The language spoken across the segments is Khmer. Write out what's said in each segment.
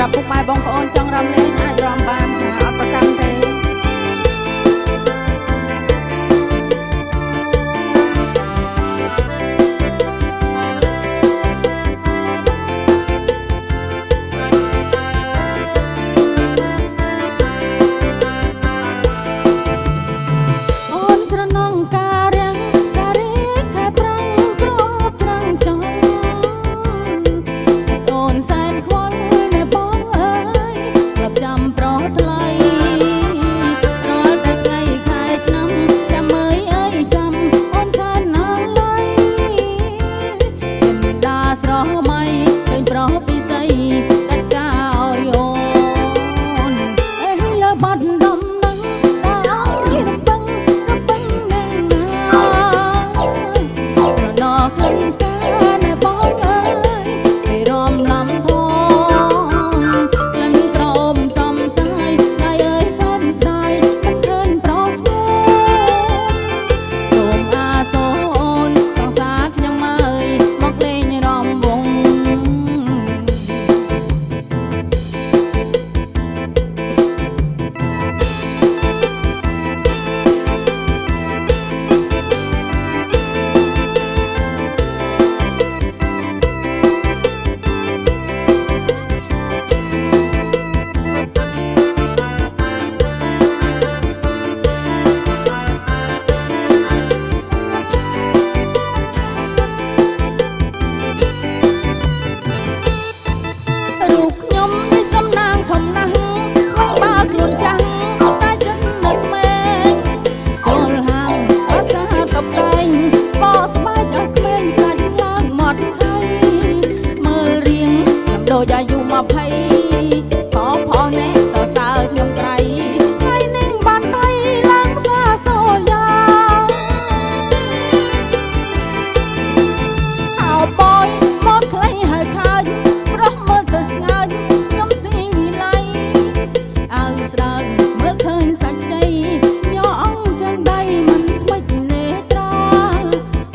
รับពុកម៉ែបងប្អូនចង់រំលេងអាចរំបានចាអត់ប្រកាន់ទេដូចអាយុ20ក៏ផងណែសរសើរខ្ញុំក្រៃថ្ងៃនេះបានដៃឡើងសាសយ៉ាខោបយមកខ្លីហើយខើចប្រុសមើលទៅស្ងើចខ្ញុំស៊ីវិល័យអើស្ដើងមើលឃើញសាច់ខ្ចីញ័រអង្គចឹងដៃមិនខ្មិចនេត្រា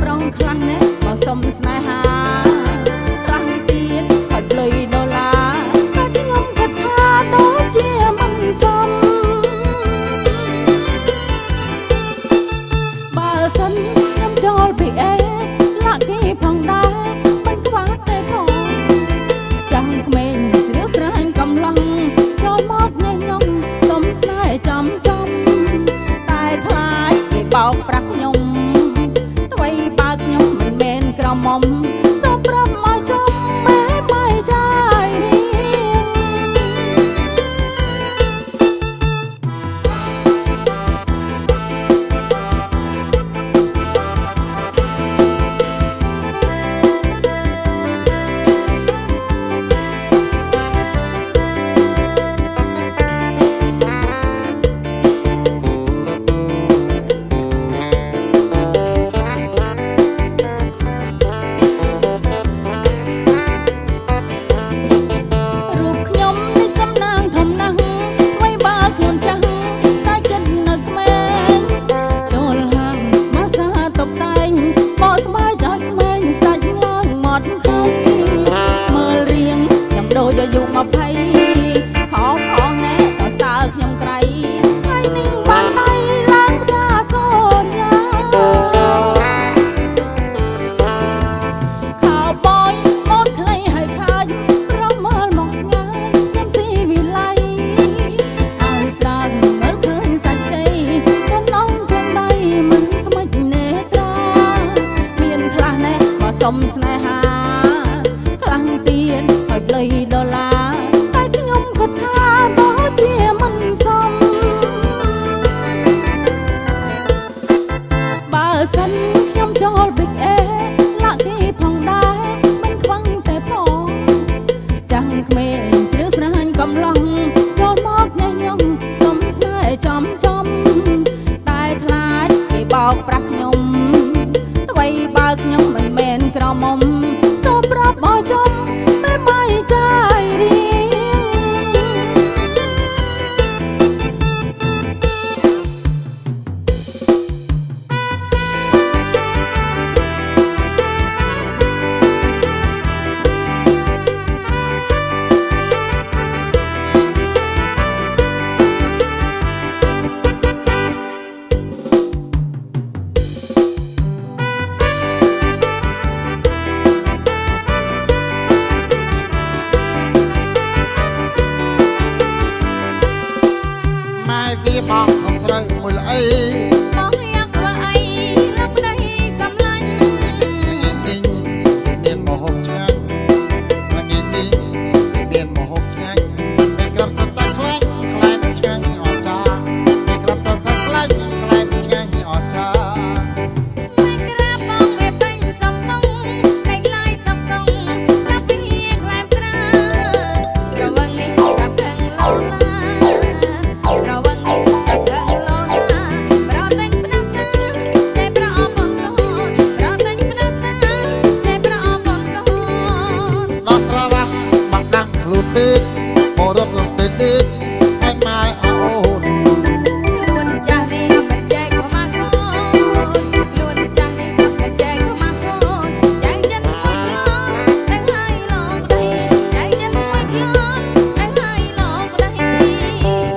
ប្រងខ្លះណែមកសុំស្នេហាបោកប្រាស់ខ្ញុំអ្វីបើខ្ញុំមិនមែនក្រមុំសូមប្រាប់មកចំម៉ែមិនចាយនេះដូចអាយុ20ផងផងណែសរសើរខ្ញុំក្រៃថ្ងៃនេះបានដៃឡើងសាសញ្ញាខោបយមកខ្លីហើយខើចប្រមើលមកស្ងាយខ្ញុំស៊ីវិល័យអើស្ដើងមើលឃើញសាច់ជ័យក៏នំចឹងដៃមិនខ្មិចនេត្រាមានខ្លះណែមកសុំស្នេហាខ្លាំងទៀតហើយលុយដុល្លារតែខ្ញុំគិតថាដូចជាមិនសមបើសិនខ្ញុំចូល Big A លាក់គេផងដែរមិនខ្វឹងតែផងចាំងក្មេងស្រីស្រាញកំឡុងចូលមកញ៉ាំញ៉ំសុំស្នេហ៍ចំចំតែខ្លាចគេបោកប្រាស់ខ្ញុំអ្វីបើខ្ញុំមិនមែនក្រមុំសូមប្រាប់មកចំម៉ែមិនចាយរៀង ពីបងសំស្រូវមួយល្អីបងយ៉ាងធ្វើអីលោកប្តីសំឡាញ់ថ្ងៃនេះមានមហូបឆ្ងាញ់ថ្ងៃនេះមានមហូបឆ្ងាញ់មានក្រាប់សត្វតែខ្លាញ់ខ្លែងឆ្ងាញ់អស្ចារ្យមានក្រាប់សត្វតែខ្លាញ់ខ្លែងឆ្ងាញ់អស្ចារ្យមិនក្រាបបងវាពេញសំងតែឡាយសំសងចាប់ពីខ្លែងស្រាស្រវឹងនេះចាប់ខឹងលោឡាស្រវឹងនេះចាប់ខឹងលោឡាប្រតែងផ្ដាសាចេះប្រអបងកូនប្រតែងផ្ដាសាចេះប្រអបងកូនដល់ស្រវាស់បាក់ដាំងខ្លួនពេកបរត់រត់ទៅដេកឲ្យម៉ែអូនខ្លួនចាស់នេះមិនចែកខ្មាស់កូនខ្លួនចាស់នេះមិនចែកខ្មាស់កូនចែកចិនមួយក្លងតែហើយឡងប្តីចែកចិនមួយក្លងតែហើយឡងប្តី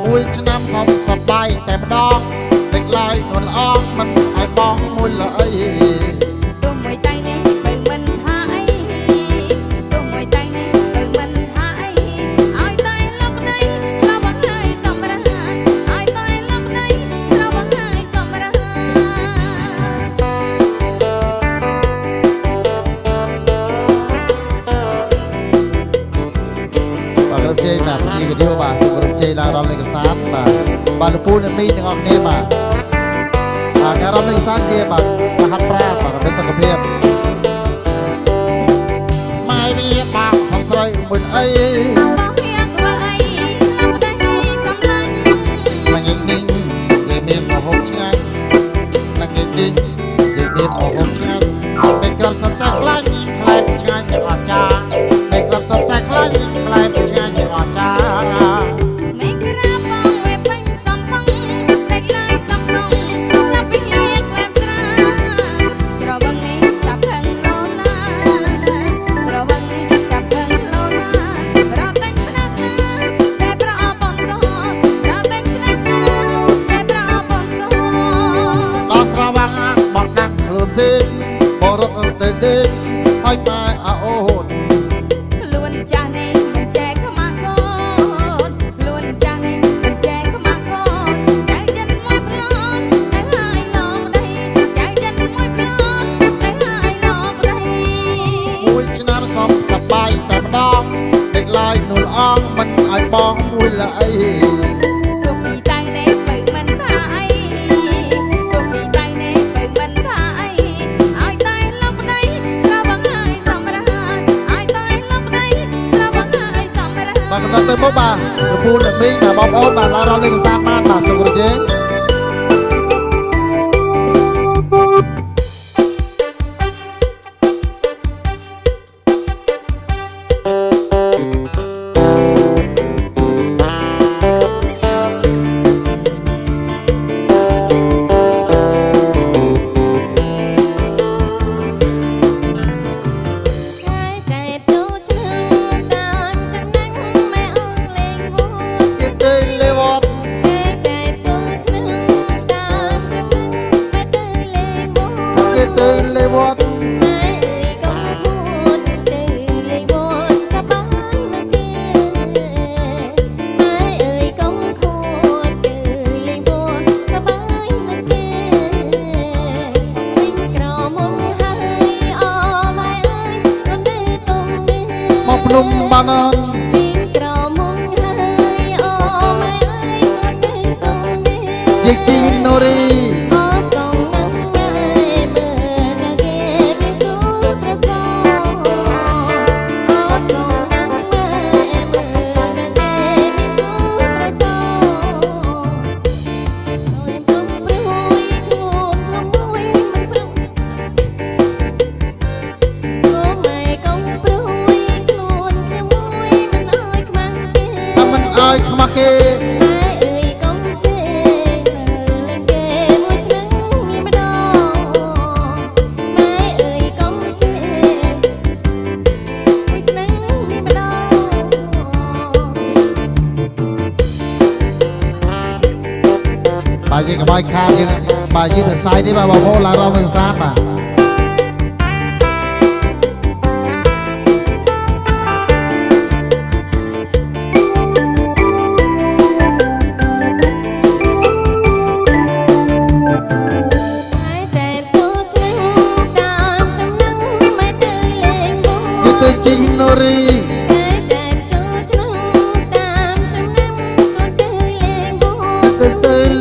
មួយឆ្នាំសុំសប្បាយតែម្ដងដឹកឡាយនួនល្អងមិនឲ្យបងមួយល្អីទោះមួយតែនេះបើមិនថាអីទោះមួយតែនេះបើមិនថាអីឲ្យតែលោកប្តីស្រវឹងហើយសម្រាប់ឲ្យតែលោកប្តីស្រវឹងហើយសម្រាប់បាទក្រុមជ័យបាទជាវីដេអូបាទសូមក្រុមជ័យឡើងដល់លេខសានបាទលោកពូអ្នកមីទាំងអស់គ្នាបាទការរំលេចសានជាបាទមហាត់ប្រាណបាទដើម្បីសុខភាពម៉ែវាបាក់សំស្រូវមួយអីបងយ៉ាងធ្វើអីលោកប្តីសំឡាញ់ថ្ងៃនេះគេមានមហូបឆ្ងាញ់ថ្ងៃនេះគេមានមហូបឆ្ងាញ់ពេលក្រាប់សត្វតែខ្លាញ់ខ្លែងឆ្ងាញ់អស្ចារ្យពេលក្រាប់សត្វតែខ្លាញ់ខ្លែងឆ្ងាញ់អស្ចារ្យមិនក្រាបបងវាពេញសំងតែឡាយសំសងចាប់ពីខ្លែងស្រាស្រវឹងនេះចាប់ខឹងលោឡាស្រវឹងនេះចាប់ខឹងលោឡាប្រតែងផ្ដាសាចេះប្រអបងកូនប្រតែងផ្ដាសាចេះប្រអបងកូនដល់ស្រវាំងបងដាំងខ្លួនពេកបរត់រត់ទៅដេកឲ្យម៉ែអូនខ្លួនចាស់នេះមិនចែកខ្មាស់កូនខ្លួនចាស់នេះមិនចែកខ្មាស់កូនចែកចិនមួយផ្លន់តែហើយឡងប្តីចែកចិនមួយផ្លន់តែហើយឡងប្តីមួយឆ្នាំសុំសប្បាយតែម្ដងដឹកឡាយនួនអងមិនឲ្យបងមួយល្អីទោះពីតែនេះបើមិនថាអីទោះពីតែនេះបើមិនថាអីឲ្យតែលោកប្តីស្រវឹងហើយសម្រាប់ឲ្យតែលោកប្តីស្រវឹងហើយសម្រាប់បាទកំណត់ទៅមុខបាទលោកពូអ្នកមីងបាទបងប្អូនបាទឡើងដល់លេខសានបានបាទសូមរំជើងចែកទូឈ្មោះតាមចំណេញម៉ែអងលេងវត្តគេទៅលេវត្តចែកទូឈ្មោះតាមចំណេញម៉ែទៅលេងវត្តគេទៅលេវត្តម៉ែអើយកុំខួតទៅលេងវត្តសប្បាយមែនទេម៉ែអើយកុំខួតទៅលេងវត្តសប្បាយមែនទេវិញក្រមុំហើយអូម៉ែអើយមិនទេទុំនេះមកភ្នំបានអនវិញក្រមុំហើយអូម៉ែអើយមិនទេទុំនេះយេជីណូរីអូសងនឹងម៉ែមើលតែគេមានទូប្រសងអូសងនឹងម៉ែមើលតែគេមានទូប្រសងដោយទុំព្រួយខ្លួនក្នុងមួយមិនព្រុសអូម៉ែកុំព្រួយខ្លួនក្នុងមួយមិនអើយខ្មាស់ទេតែមិនឲ្យខ្មាស់គេម៉ែអើយកុំជេរមើលគេមួយឆ្នាំមានម្ដងម៉ែអើយកុំជេរមួយឆ្នាំមានម្ដងបាទយើងកុំឲ្យខាតយើងបាទយើងទៅសាយទេបាទបងប្អូនឡើងរំលេងសានបាទ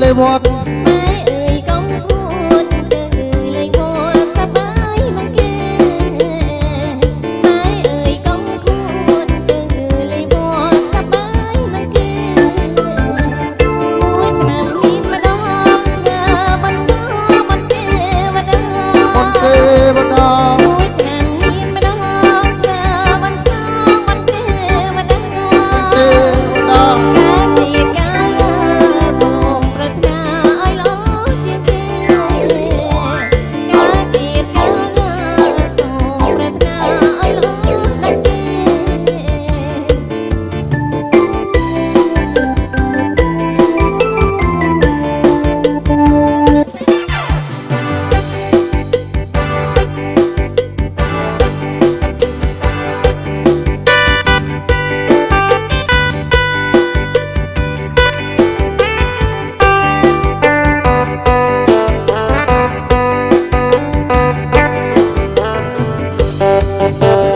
លេវត្ត ម៉ែអើយកុំខួតទៅលេងវត្តសប្បាយមិនគេម៉ែអើយកុំខួតទៅលេងវត្តសប្បាយមិនគេមួយឆ្នាំមានម្ដងធ្វើបន្សបន្ទេវតា បន្ទេវតា មួយឆ្នាំមានម្ដងធ្វើបន្សបន្ទេវតា ទេវតា ការជាការសូមប្រាថ្នាឲ្យល្អជាងគេការជាការសូមប្រាថ្នាឲ្យល្អដូចគេ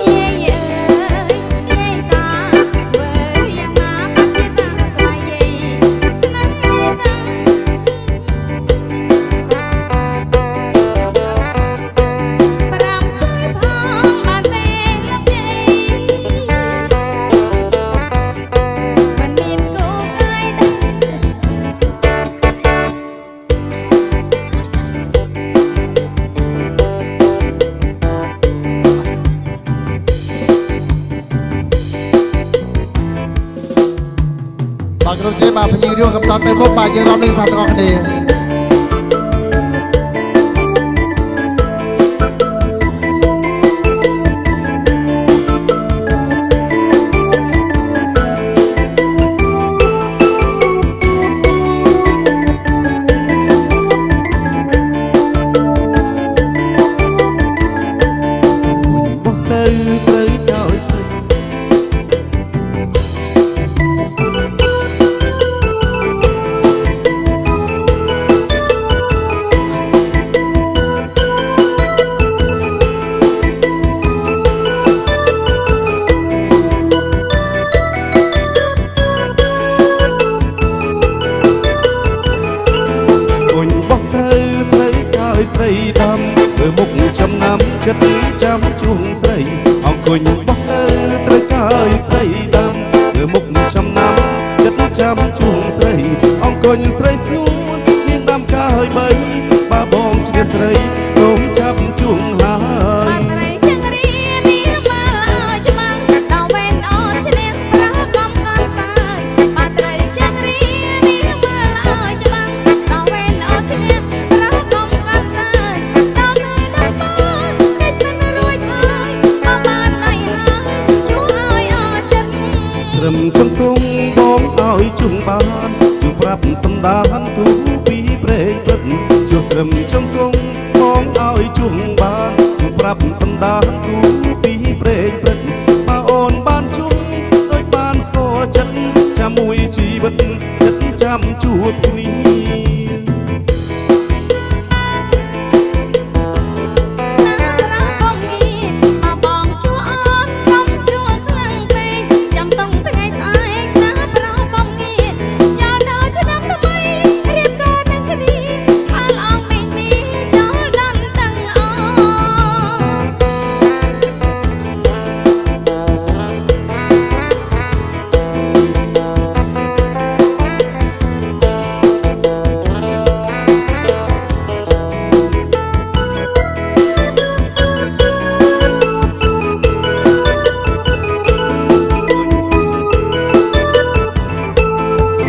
យាយអើយយាយតាធ្វើយ៉ាងណាបាត់ជាតាស្រ័យយាយស្នេហ៍យាយតាប្រាំជួយផងបានទេលោកយាយមិនមានគោលកាយដែរ បាទក្រុមជេបាទភ្ញៀវរួមកំតទៅមុខបាទយើងរំលឹកសាស្ត្រទាំងអស់គ្នា បោះទៅត្រូវចោលស្រីគុញបោះទៅត្រូវចោលស្រីដំធ្វើមុខចំណាំចិត្តចាំជួងស្រីអង្គគុញបោះទៅត្រូវចោលស្រីដំធ្វើមុខចំណាំចិត្តចាំជួងស្រីអង្គគុញស្រីស្ងួនមានដាំកាយបីបាបងជ្រាស្រីសូមចាប់ជួងហើ បា យ ត់ត្រីចឹងរៀននេះមកឲ្យច្បាំងដល់វេនអត់ឈ្នះប្រះកំកនតាយបាត់ត្រីចឹងរៀននេះមកឲ្យច្បាំងដល់វេនអត់ឈ្នះប្រះកំកនតាយដល់ហើយដល់បងកិច្ចមិនរួចហើយមកបានណៃហើយជួយឲ្យអស់ចិត្ត ត្រឹមចង្គង់បងឲ្យជុំបានជួបប្រាប់សំដានទូពីព្រេងព្រឹកជួបត្រឹមចង្គង់បងឲ្យជុំបានជួបប្រាប់សំដានទូពីព្រេងព្រឹកបើអូនបានជុំដោយបានស្គាល់ចិត្តចាំមួយជីវិតចិត្តចាំជួបគ្នា ណាប្រះកុំងាមកបងជួអត់កុំជួខ្លាំងពេកចាំតុងថ្ងៃស្អែកណាប្រះកុំងាចោលដល់ឆ្នាំថ្មីរៀបកូននឹងគ្នាអើអងមីមីចោលដល់ទាំងអស់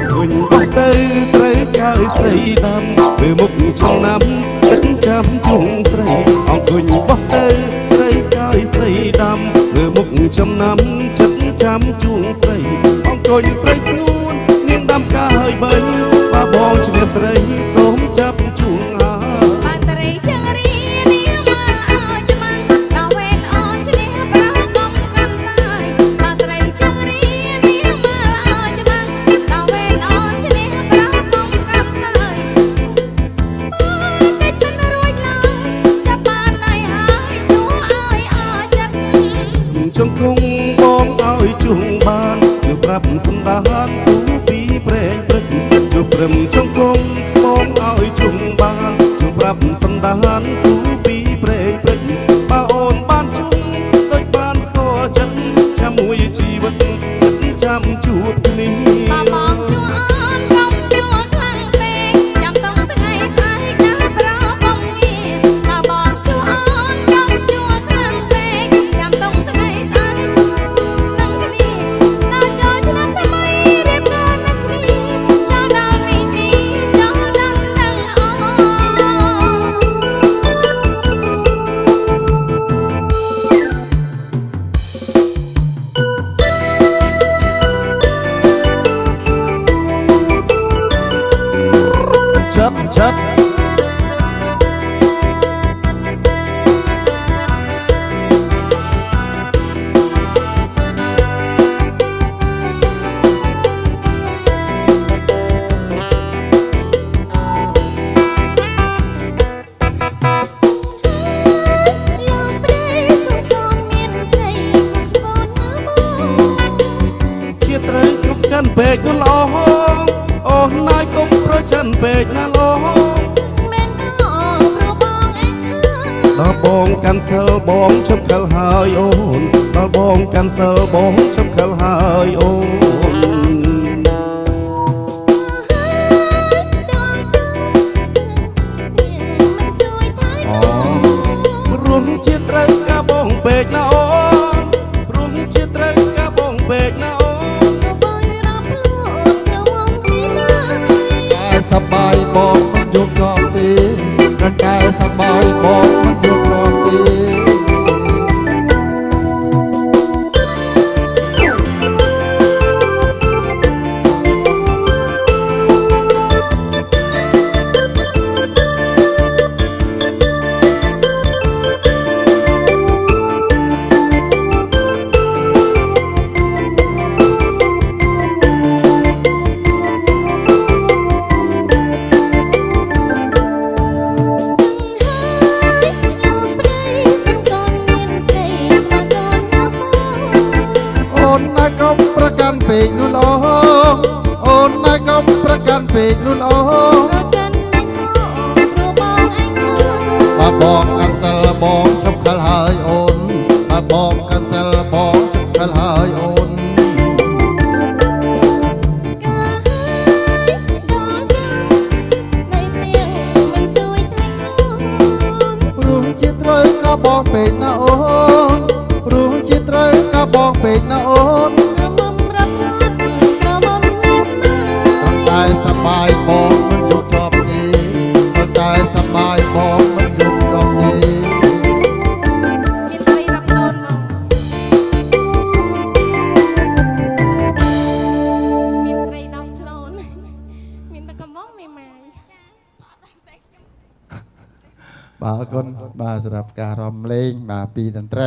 គុញបោះទៅត្រូវចោលស្រីដាំធ្វើមុខចំណាំចិត្តចាំជួងស្រីអង្គគុញបោះទៅត្រូវចោលស្រីដាំធ្វើមុខចំណាំចិត្តចាំជួងស្រីអង្គគុញស្រីស្ងួននាងដាំកាហើយបីបាបងឈ្នះស្រីសូមចាប់ជួងហើយ បាត់ត្រីចឹងរៀននេះមកឲ្យច្បាំងដល់វេនអត់ឈ្នះប្រះកុំកាន់តាយបាត់ត្រីចឹងរៀននេះមកឲ្យច្បាំងដល់វេនអត់ឈ្នះប្រះកុំកាន់តាយ កិច្ចមិនរួចឡើយចាប់បានណៃហើយជួឲ្យអស់ចិត្ត ចង្គង់បងឲ្យជួងបានជួបប្រាប់សំដានទូពីព្រែងព្រឹកជួបព្រឹមចង្គង់ប ប់សន្តានគូពីព្រេងព្រឹកបើអូនបានជុំដូចបានស្គាល់ចិត្តចាំមួយជីវិតចិត្តចាំជួបគ្នា បើបងជួអូនកុំជួខ្លាំងពេកចាំតុងថ្ងៃស្អែកណាប្របងងារបើបងជួអូនកុំជួខ្លាំងពេកចាំតុងថ្ងៃស្អែកនឹងគ្នាដល់ចូលឆ្នាំថ្មីរៀបការនឹងគ្នាចូលដល់នេះចូលដល់នឹងអូ chấtជាត្រូវកុំចិនពេកនោះល្អអូនណាយកុំប្រចិនពេកណាល្អ មែនអព្រោះបងឯងដល់បងកាន់សិលបងឈប់ខលហើយអូនដល់បងកាន់សិលបងឈប់ខលហើយអូន ព្រមជាត្រូវការបងពេកណាអូនព្រមជាត្រូវការបងពេកណាអូន តែសបាយបងមិនយកកប់ទេតែសបាយបងមិនយកកប់ទេ អូនណាកុំប្រកាន់ពេកនោះល្អអូនណាកុំប្រកាន់ពេកនោះល្អបើបងកាន់សិលបងឈប់ខលហើយអូនបើបងកាន់សិលបងឈប់ខលហើយអូនព្រោះជាត្រូវក៏បងពេកណាអូនព្រោះជាត្រូវក៏បងពេកណាអូនតែសបាយបងមិនយកជាប់ទេតែសបាយបងមិនយកជាប់ទេ មានស្រីរាប់តូនមកមានស្រី10ខ្លួនមានតែកំងមេម៉ាយចាអត់ដល់ពេកខ្ញុំ បាទអរគុណបាទសម្រាប់ការរំលេងបាទពីតន្ត្រី